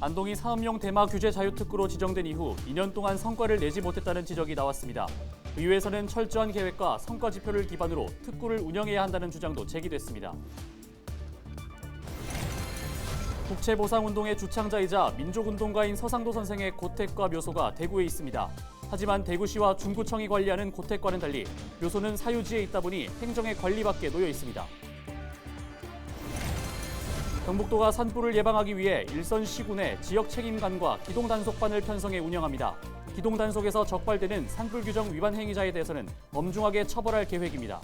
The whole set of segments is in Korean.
안동이 산업용 대마 규제 자유특구로 지정된 이후 2년 동안 성과를 내지 못했다는 지적이 나왔습니다. 의회에서는 철저한 계획과 성과 지표를 기반으로 특구를 운영해야 한다는 주장도 제기됐습니다. 국채보상운동의 주창자이자 민족운동가인 서상도 선생의 고택과 묘소가 대구에 있습니다. 하지만 대구시와 중구청이 관리하는 고택과는 달리 묘소는 사유지에 있다 보니 행정의 관리 밖에 놓여 있습니다. 경북도가 산불을 예방하기 위해 일선 시군에 지역 책임관과 기동단속반을 편성해 운영합니다. 기동단속에서 적발되는 산불 규정 위반 행위자에 대해서는 엄중하게 처벌할 계획입니다.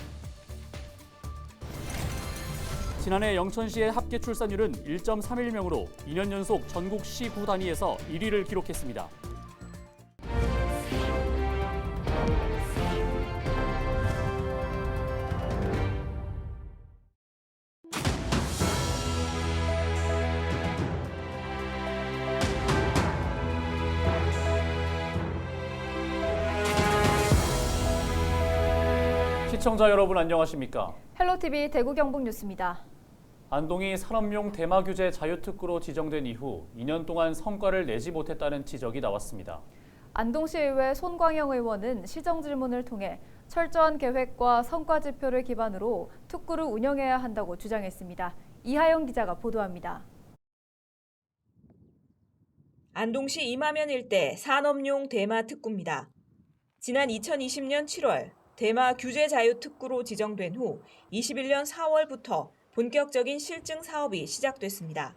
지난해 영천시의 합계 출산율은 1.31명으로 2년 연속 전국 시구 단위에서 1위를 기록했습니다. 시청자 여러분 안녕하십니까? 헬로TV 대구 경북 뉴스입니다. 안동이 산업용 대마 규제 자유특구로 지정된 이후 2년 동안 성과를 내지 못했다는 지적이 나왔습니다. 안동시의회 손광영 의원은 시정 질문을 통해 철저한 계획과 성과 지표를 기반으로 특구를 운영해야 한다고 주장했습니다. 이하영 기자가 보도합니다. 안동시 이마면 일대 산업용 대마 특구입니다. 지난 2020년 7월 대마 규제 자유 특구로 지정된 후 21년 4월부터 본격적인 실증 사업이 시작됐습니다.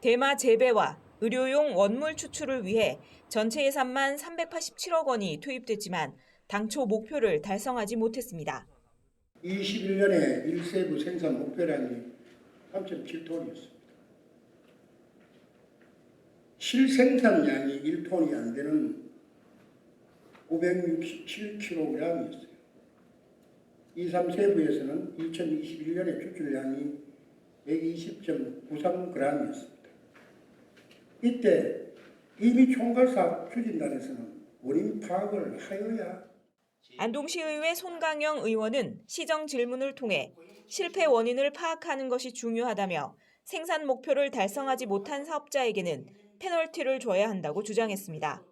대마 재배와 의료용 원물 추출을 위해 전체 예산만 387억 원이 투입됐지만 당초 목표를 달성하지 못했습니다. 21년에 1세부 생산 목표량이 3.7톤이었습니다. 실생산량이 1톤이 안 되는 567kg이었어요. 2, 3세부에서는 2021년에 추출량이 120.93g이었습니다. 이때 이미 총괄사업 추진단에서는 원인 파악을 하여야. 안동시의회 손강영 의원은 시정 질문을 통해 실패 원인을 파악하는 것이 중요하다며 생산 목표를 달성하지 못한 사업자에게는 페널티를 줘야 한다고 주장했습니다.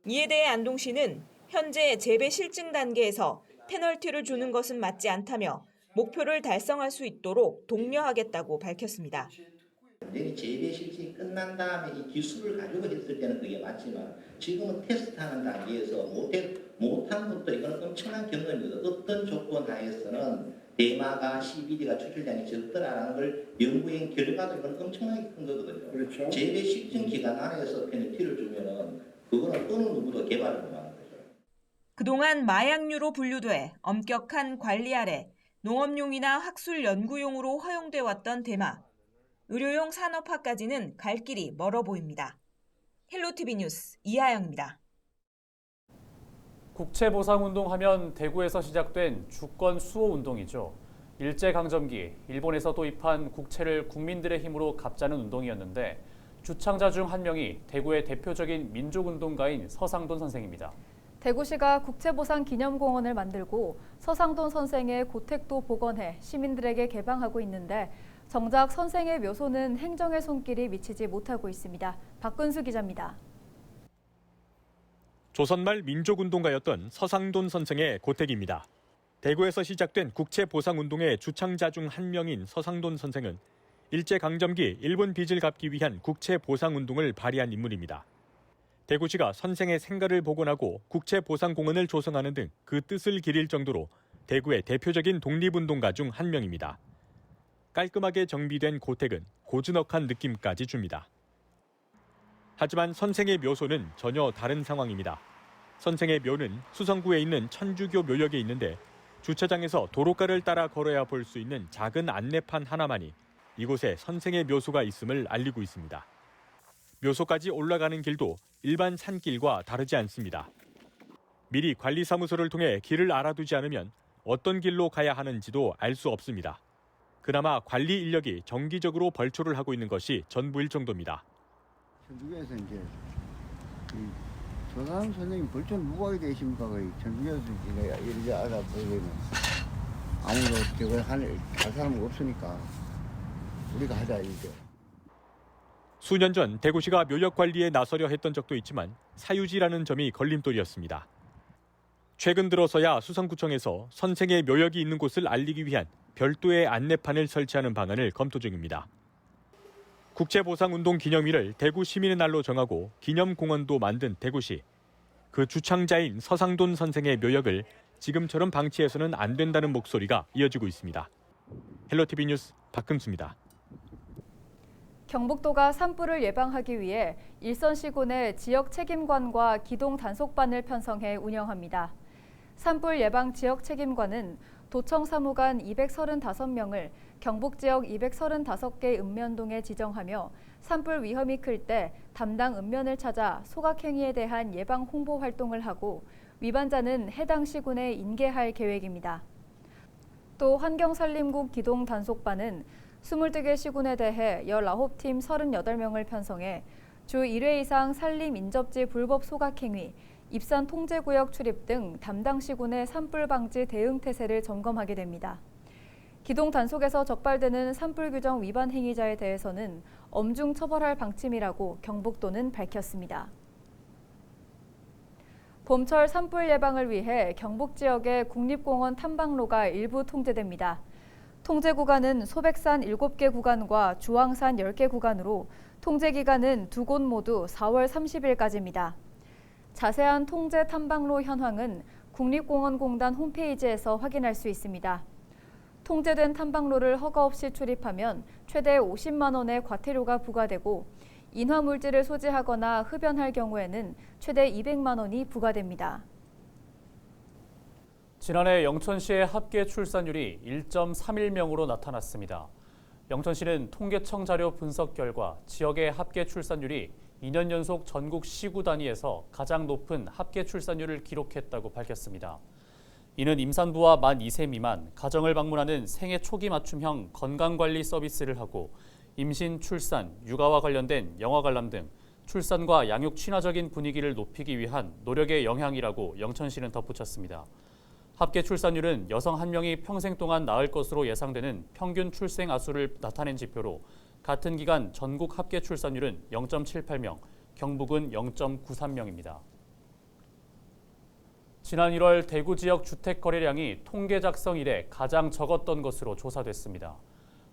이에 대해 안동시는 현재 재배 실증 단계에서 페널티를 주는 것은 맞지 않다며 목표를 달성할 수 있도록 독려하겠다고 밝혔습니다. 내리 재배 실증이 끝난 다음에 이 기술을 가지고 했을 때는 그게 맞지만 지금은 테스트하는 단계에서 못한 것도 이건 엄청난 경험입니다. 어떤 조건 하에서는 대마가 CBD가 추출량이 적더라라는 걸 연구한 결과도 이건 엄청나게 큰 거거든요. 그렇죠. 재배 실증 기간 안에서 페널티를 주면은 그거는 어느 누구도 개발을 못하는 거죠. 그동안 마약류로 분류돼 엄격한 관리 아래 농업용이나 학술 연구용으로 허용돼 왔던 대마. 의료용 산업화까지는 갈 길이 멀어 보입니다. 헬로TV 뉴스 이하영입니다. 국채보상운동 하면 대구에서 시작된 주권 수호 운동이죠. 일제강점기 일본에서 도입한 국채를 국민들의 힘으로 갚자는 운동이었는데 주창자 중 한 명이 대구의 대표적인 민족운동가인 서상돈 선생입니다. 대구시가 국채보상 기념공원을 만들고 서상돈 선생의 고택도 복원해 시민들에게 개방하고 있는데 정작 선생의 묘소는 행정의 손길이 미치지 못하고 있습니다. 박근수 기자입니다. 조선말 민족운동가였던 서상돈 선생의 고택입니다. 대구에서 시작된 국채보상운동의 주창자 중 한 명인 서상돈 선생은 일제강점기 일본 빚을 갚기 위한 국채보상운동을 발휘한 인물입니다. 대구시가 선생의 생가를 복원하고 국채보상공원을 조성하는 등 그 뜻을 기릴 정도로 대구의 대표적인 독립운동가 중 한 명입니다. 깔끔하게 정비된 고택은 고즈넉한 느낌까지 줍니다. 하지만 선생의 묘소는 전혀 다른 상황입니다. 선생의 묘는 수성구에 있는 천주교 묘역에 있는데 주차장에서 도로가를 따라 걸어야 볼 수 있는 작은 안내판 하나만이 이곳에 선생의 묘소가 있음을 알리고 있습니다. 묘소까지 올라가는 길도 일반 산길과 다르지 않습니다. 미리 관리사무소를 통해 길을 알아두지 않으면 어떤 길로 가야 하는지도 알 수 없습니다. 그나마 관리 인력이 정기적으로 벌초를 하고 있는 것이 전부일 정도입니다. 천주교에서 이제 조상 선생님 벌초 누가 되십니까? 천주교에서 이렇게 알아보면 아무도 저걸 할 사람은 없으니까 우리가 하자 이제. 수년 전 대구시가 묘역 관리에 나서려 했던 적도 있지만 사유지라는 점이 걸림돌이었습니다. 최근 들어서야 수성구청에서 선생의 묘역이 있는 곳을 알리기 위한 별도의 안내판을 설치하는 방안을 검토 중입니다. 국채보상운동 기념일을 대구 시민의 날로 정하고 기념공원도 만든 대구시. 그 주창자인 서상돈 선생의 묘역을 지금처럼 방치해서는 안 된다는 목소리가 이어지고 있습니다. 헬로티비 뉴스 박금수입니다. 경북도가 산불을 예방하기 위해 일선시군의 지역 책임관과 기동 단속반을 편성해 운영합니다. 산불 예방 지역 책임관은 도청 사무관 235명을 경북 지역 235개 읍면동에 지정하며 산불 위험이 클 때 담당 읍면을 찾아 소각행위에 대한 예방 홍보 활동을 하고 위반자는 해당 시군에 인계할 계획입니다. 또 환경산림국 기동 단속반은 22개 시군에 대해 19팀 38명을 편성해 주 1회 이상 산림 인접지 불법 소각행위, 입산 통제구역 출입 등 담당 시군의 산불 방지 대응 태세를 점검하게 됩니다. 기동 단속에서 적발되는 산불 규정 위반 행위자에 대해서는 엄중 처벌할 방침이라고 경북도는 밝혔습니다. 봄철 산불 예방을 위해 경북 지역의 국립공원 탐방로가 일부 통제됩니다. 통제 구간은 소백산 7개 구간과 주황산 10개 구간으로 통제 기간은 두 곳 모두 4월 30일까지입니다. 자세한 통제 탐방로 현황은 국립공원공단 홈페이지에서 확인할 수 있습니다. 통제된 탐방로를 허가 없이 출입하면 최대 50만 원의 과태료가 부과되고 인화물질을 소지하거나 흡연할 경우에는 최대 200만 원이 부과됩니다. 지난해 영천시의 합계 출산율이 1.31명으로 나타났습니다. 영천시는 통계청 자료 분석 결과 지역의 합계 출산율이 2년 연속 전국 시구 단위에서 가장 높은 합계 출산율을 기록했다고 밝혔습니다. 이는 임산부와 만 2세 미만, 가정을 방문하는 생애 초기 맞춤형 건강관리 서비스를 하고 임신, 출산, 육아와 관련된 영아 관람 등 출산과 양육 친화적인 분위기를 높이기 위한 노력의 영향이라고 영천시는 덧붙였습니다. 합계 출산율은 여성 1명이 평생 동안 낳을 것으로 예상되는 평균 출생 아수를 나타낸 지표로 같은 기간 전국 합계 출산율은 0.78명, 경북은 0.93명입니다. 지난 1월 대구 지역 주택 거래량이 통계 작성 이래 가장 적었던 것으로 조사됐습니다.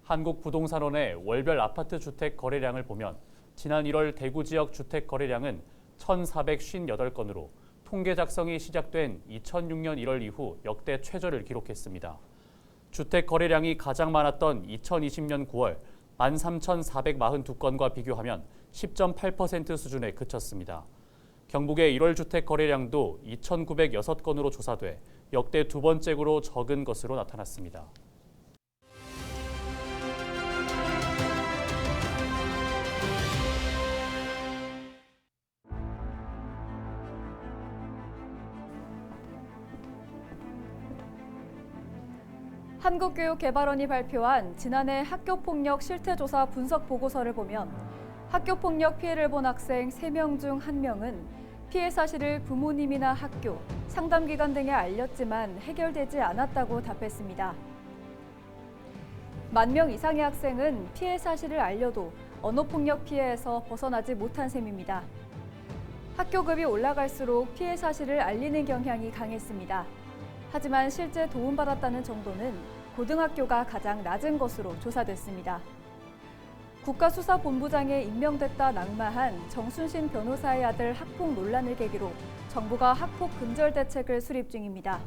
한국부동산원의 월별 아파트 주택 거래량을 보면 지난 1월 대구 지역 주택 거래량은 1,458건으로 통계 작성이 시작된 2006년 1월 이후 역대 최저를 기록했습니다. 주택 거래량이 가장 많았던 2020년 9월 13,442건과 비교하면 10.8% 수준에 그쳤습니다. 경북의 1월 주택 거래량도 2,906건으로 조사돼 역대 두 번째로 적은 것으로 나타났습니다. 한국교육개발원이 발표한 지난해 학교폭력 실태조사 분석 보고서를 보면 학교폭력 피해를 본 학생 3명 중 1명은 피해 사실을 부모님이나 학교, 상담기관 등에 알렸지만 해결되지 않았다고 답했습니다. 10,000명 이상의 학생은 피해 사실을 알려도 언어폭력 피해에서 벗어나지 못한 셈입니다. 학교급이 올라갈수록 피해 사실을 알리는 경향이 강했습니다. 하지만 실제 도움받았다는 정도는 고등학교가 가장 낮은 것으로 조사됐습니다. 국가수사본부장에 임명됐다 낙마한 정순신 변호사의 아들 학폭 논란을 계기로 정부가 학폭 근절 대책을 수립 중입니다.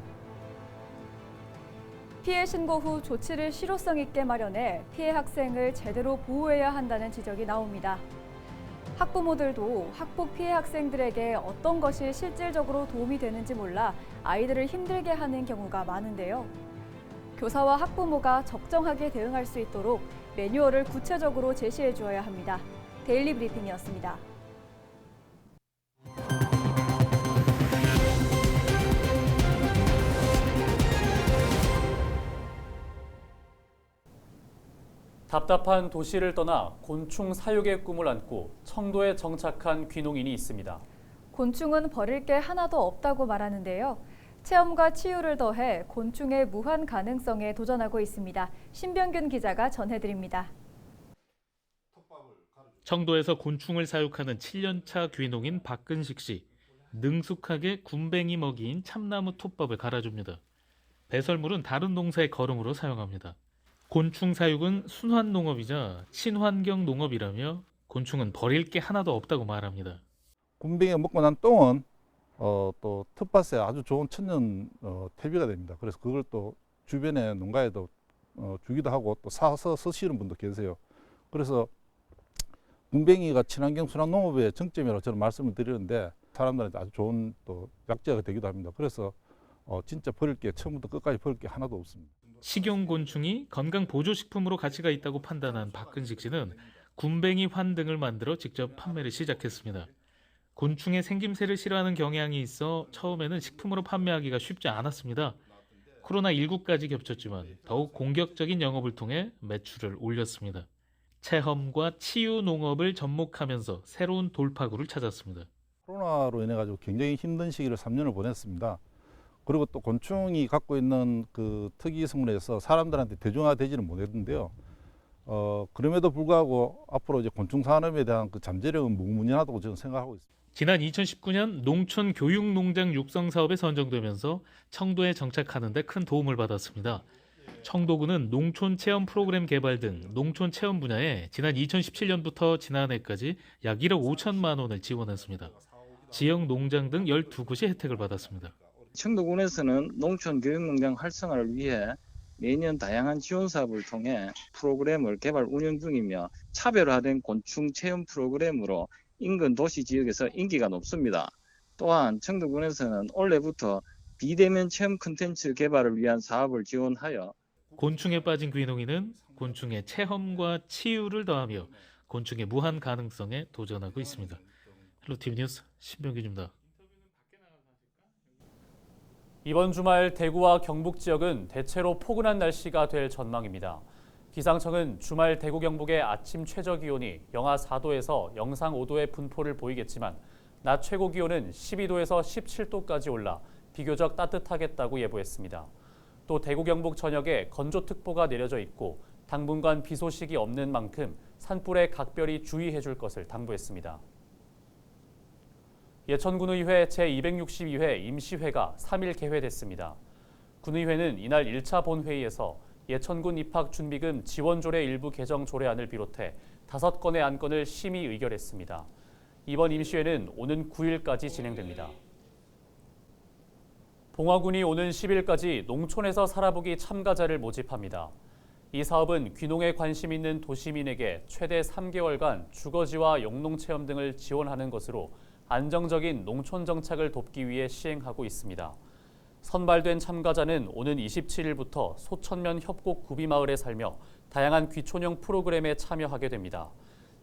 피해 신고 후 조치를 실효성 있게 마련해 피해 학생을 제대로 보호해야 한다는 지적이 나옵니다. 학부모들도 학폭 피해 학생들에게 어떤 것이 실질적으로 도움이 되는지 몰라 아이들을 힘들게 하는 경우가 많은데요. 교사와 학부모가 적정하게 대응할 수 있도록 매뉴얼을 구체적으로 제시해 주어야 합니다. 데일리 브리핑이었습니다. 답답한 도시를 떠나 곤충 사육의 꿈을 안고 청도에 정착한 귀농인이 있습니다. 곤충은 버릴 게 하나도 없다고 말하는데요. 체험과 치유를 더해 곤충의 무한 가능성에 도전하고 있습니다. 신병균 기자가 전해드립니다. 청도에서 곤충을 사육하는 7년차 귀농인 박근식 씨. 능숙하게 굼벵이 먹이인 참나무 톱밥을 갈아줍니다. 배설물은 다른 농사의 거름으로 사용합니다. 곤충 사육은 순환 농업이자 친환경 농업이라며 곤충은 버릴 게 하나도 없다고 말합니다. 굼벵이가 먹고 난 똥은 또 텃밭에 아주 좋은 천연 퇴비가 됩니다. 그래서 그걸 또 주변의 농가에도 주기도 하고 또 사서 쓰시는 분도 계세요. 그래서 굼벵이가 친환경 순환 농업의 정점이라고 저는 말씀을 드리는데 사람들한테 아주 좋은 또 약재가 되기도 합니다. 그래서 진짜 버릴 게 처음부터 끝까지 버릴 게 하나도 없습니다. 식용곤충이 건강 보조식품으로 가치가 있다고 판단한 박근식 씨는 굼벵이 환 등을 만들어 직접 판매를 시작했습니다. 곤충의 생김새를 싫어하는 경향이 있어 처음에는 식품으로 판매하기가 쉽지 않았습니다. 코로나19까지 겹쳤지만 더욱 공격적인 영업을 통해 매출을 올렸습니다. 체험과 치유 농업을 접목하면서 새로운 돌파구를 찾았습니다. 코로나로 인해 가지고 굉장히 힘든 시기를 3년을 보냈습니다. 그리고 또 곤충이 갖고 있는 그 특이 성분에서 사람들한테 대중화되지는 못했는데요. 그럼에도 불구하고 앞으로 이제 곤충 산업에 대한 그 잠재력은 무궁무진하다고 저는 생각하고 있습니다. 지난 2019년 농촌 교육농장 육성 사업에 선정되면서 청도에 정착하는 데 큰 도움을 받았습니다. 청도구는 농촌 체험 프로그램 개발 등 농촌 체험 분야에 지난 2017년부터 지난해까지 약 1억 5천만 원을 지원했습니다. 지역 농장 등 12곳이 혜택을 받았습니다. 청도군에서는 농촌 교육농장 활성화를 위해 매년 다양한 지원 사업을 통해 프로그램을 개발 운영 중이며 차별화된 곤충 체험 프로그램으로 인근 도시 지역에서 인기가 높습니다. 또한 청도군에서는 올해부터 비대면 체험 콘텐츠 개발을 위한 사업을 지원하여 곤충에 빠진 귀농인은 곤충의 체험과 치유를 더하며 곤충의 무한 가능성에 도전하고 있습니다. 헬로티비 뉴스 신병규입니다. 이번 주말 대구와 경북 지역은 대체로 포근한 날씨가 될 전망입니다. 기상청은 주말 대구 경북의 아침 최저 기온이 영하 4도에서 영상 5도의 분포를 보이겠지만 낮 최고 기온은 12도에서 17도까지 올라 비교적 따뜻하겠다고 예보했습니다. 또 대구 경북 전역에 건조특보가 내려져 있고 당분간 비 소식이 없는 만큼 산불에 각별히 주의해 줄 것을 당부했습니다. 예천군의회 제262회 임시회가 3일 개회됐습니다. 군의회는 이날 1차 본회의에서 예천군 입학준비금 지원조례 일부 개정 조례안을 비롯해 5건의 안건을 심의 의결했습니다. 이번 임시회는 오는 9일까지 진행됩니다. 봉화군이 오는 10일까지 농촌에서 살아보기 참가자를 모집합니다. 이 사업은 귀농에 관심 있는 도시민에게 최대 3개월간 주거지와 영농체험 등을 지원하는 것으로 안정적인 농촌 정착을 돕기 위해 시행하고 있습니다. 선발된 참가자는 오는 27일부터 소천면 협곡 구비마을에 살며 다양한 귀촌형 프로그램에 참여하게 됩니다.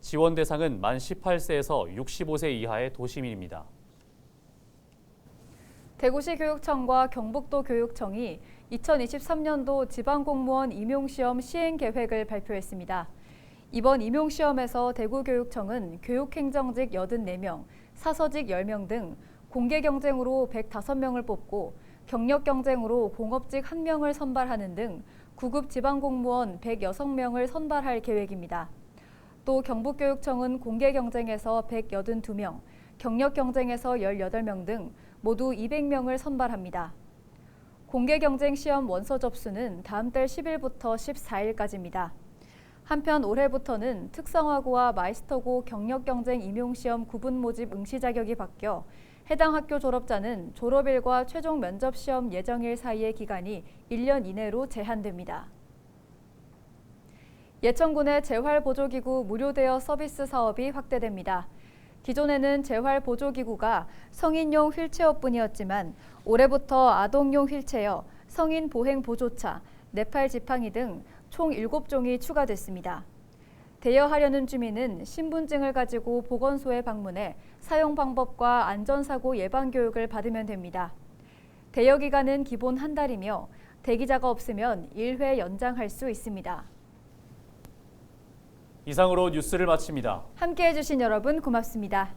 지원 대상은 만 18세에서 65세 이하의 도시민입니다. 대구시 교육청과 경북도 교육청이 2023년도 지방공무원 임용시험 시행 계획을 발표했습니다. 이번 임용시험에서 대구교육청은 교육행정직 84명, 사서직 10명 등 공개 경쟁으로 105명을 뽑고 경력 경쟁으로 공업직 1명을 선발하는 등 9급 지방공무원 106명을 선발할 계획입니다. 또 경북교육청은 공개 경쟁에서 182명, 경력 경쟁에서 18명 등 모두 200명을 선발합니다. 공개 경쟁 시험 원서 접수는 다음 달 10일부터 14일까지입니다. 한편 올해부터는 특성화고와 마이스터고 경력 경쟁 임용시험 구분 모집 응시 자격이 바뀌어 해당 학교 졸업자는 졸업일과 최종 면접 시험 예정일 사이의 기간이 1년 이내로 제한됩니다. 예천군의 재활보조기구 무료 대여 서비스 사업이 확대됩니다. 기존에는 재활보조기구가 성인용 휠체어뿐이었지만 올해부터 아동용 휠체어, 성인 보행 보조차, 네팔 지팡이 등 총 7종이 추가됐습니다. 대여하려는 주민은 신분증을 가지고 보건소에 방문해 사용 방법과 안전사고 예방 교육을 받으면 됩니다. 대여 기간은 기본 한 달이며 대기자가 없으면 1회 연장할 수 있습니다. 이상으로 뉴스를 마칩니다. 함께해 주신 여러분 고맙습니다.